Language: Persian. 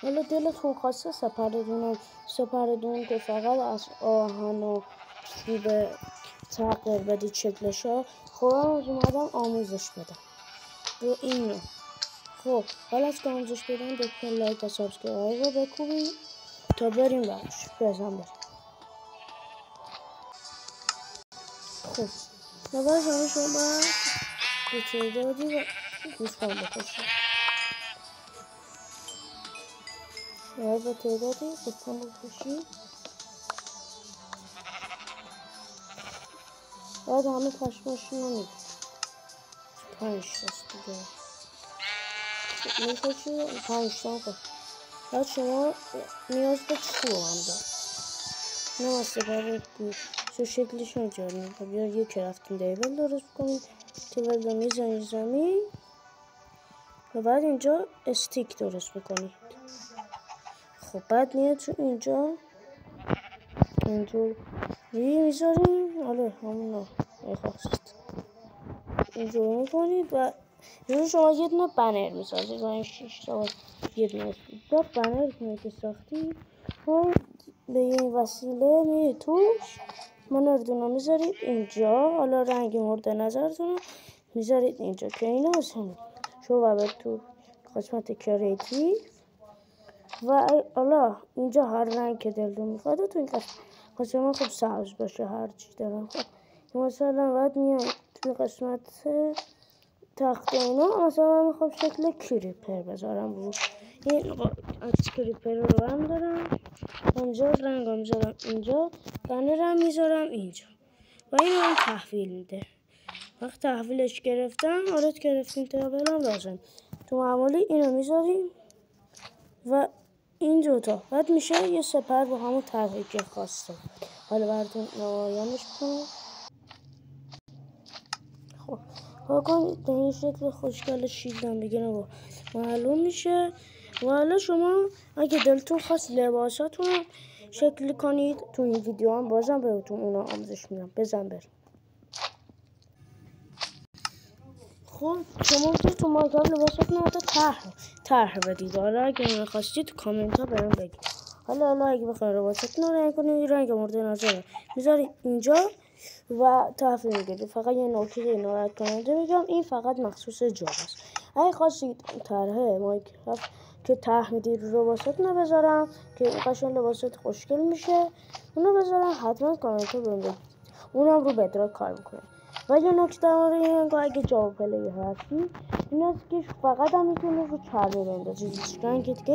حالا دلتون خواسته سپردون که فقط از آهن و چوب تغییر بدید شکلشو. خب از اومدم آموزش بدم رو این نوع. خب حالا از که آموزش بدم لطفا لایک و سابسکرایب رو بکوبید تا بریم برش. بریم. خب اول شما باید به تعدادی و گوسفند بکشید. باید به تعدادی گوسفند بکشید. باید همه پشماشون رو میگید 5 هست دیگه میکشید 5 تا کشید. بعد شما نیاز به چوب هم دارد. نه مثل چه شکلشون جار میگه. بیا یه کرفتین دیبل درست کنید تیبل رو میزنید زمین و بعد اینجا استیک درست بکنید. خب بعد میاد تو اینجور میذاریم. آره همون میخواست اینجور میکنید و اینجور شما یه دونه بنر میسازید و این 6 تا یه دونه بنر که ساختید و به این وسیله میرید توش منردون رو میذارید اینجا. حالا رنگ مورد نظرتون رو میذارید اینجا که اینو مثلا شما باید تو قسمت کریتیو و حالا اینجا هر رنگ که دلتون میخواد تو این قسمت خب سبز باشه هر چی دارم. خب مثلا باید میاد توی قسمت تخت اینا مثلا من میخوام شکل کریپر بذارم رو این عکس کریپر رو هم دارم. اینجا رنگ هم میذارم اینجا بنرم میذارم اینجا و این هم تحویل میده. وقت تحویلش گرفتم آرد گرفتیم تابل هم لازم تو معمولی اینو میذاریم و این دوتا بعد میشه یه سپر با همون طرحی که خواسته. حالا براتون نمایانش کنم. خب کنید به این شکل خوشگل شیلدم بگیرم و معلوم میشه. و حالا شما اگه دلتون خواست لباساتون رو شکل کنید تو این ویدیو هم بازم بهتون اونا آموزش میدم. بزن بریم. خب شما تو مایکاب لباساتون رو طرح بدید. حالا اگه نخواستید تو کامنت ها برام بگید. حالا اگه بخواید لباساتون رو رنگ کنید رنگ مورد نظر میذارید اینجا و تحویل میگیرید. فقط یه نکته ناراحت کننده میگم این فقط مخصوص جام است. اگه خواستید طرح مایکاب که طرح میدید رو لباساتون رو بذارم که قشنگ لباسات خوشگل میشه اونو بذارم حتما کامنت ها برام بگید. اونم رو بدراک کار میکنه. و یه نکته این که اگه جاوا پلی هستی این است که فقط هم میتونه رو چرمی بندازید رنگ دیگه